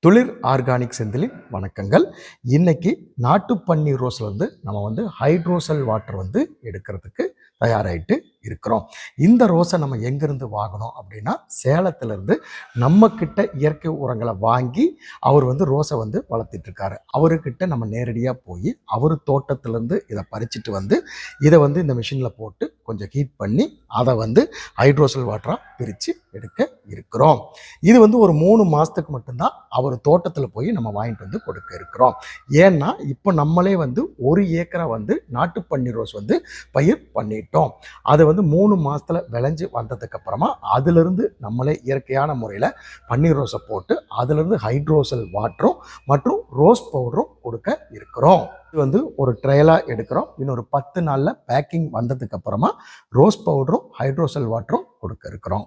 துளிர் ஆர்கானிக் செந்திலின் வணக்கங்கள். இன்னைக்கு நாட்டு பன்னீர் ரோஸ்ல நம்ம ஹைட்ரோசல் வாட்டர் எடுக்கிறதுக்கு தயாராகிட்டு இருக்கிறோம். இந்த ரோஸை நம்ம எங்கிருந்து வாங்கணும் அப்படின்னா, சேலத்திலிருந்து நம்ம கிட்ட இயற்கை உரங்களை வாங்கி அவர் ரோஸை வளர்த்திட்டு இருக்காரு. அவர்கிட்ட நம்ம நேரடியாக போய் அவர் தோட்டத்திலேருந்து இதை பறிச்சுட்டு இதை இந்த மிஷினில் போட்டு கொஞ்சம் ஹீட் பண்ணி அதை ஹைட்ரோசல் வாட்டராக பிரித்து எடுக்க இருக்கிறோம். இது ஒரு 3 மாதத்துக்கு மட்டும்தான் அவர் தோட்டத்தில் போய் நம்ம வாங்கிட்டு கொடுக்க இருக்கிறோம். ஏன்னா இப்போ நம்மளே 1 ஏக்கரை நாட்டு பன்னீர் ரோஸ் பயிர் பண்ணிட்டோம். அது 3 மாதத்துல விளைஞ்சு வந்ததுக்கு அப்புறமா அதிலிருந்து நம்மளே இயற்கையான முறையில் பன்னீர் ரோஸை போட்டு அதிலிருந்து ஹைட்ரோசல் வாட்டரும் மற்றும் ரோஸ் பவுடரும் கொடுக்க இருக்கிறோம். இது ஒரு ட்ரையலாக எடுக்கிறோம். இன்னொரு 10 நாளில் பேக்கிங் வந்ததுக்கு அப்புறமா ரோஸ் பவுடரும் ஹைட்ரோசல் வாட்டரும் கொடுக்க இருக்கிறோம்.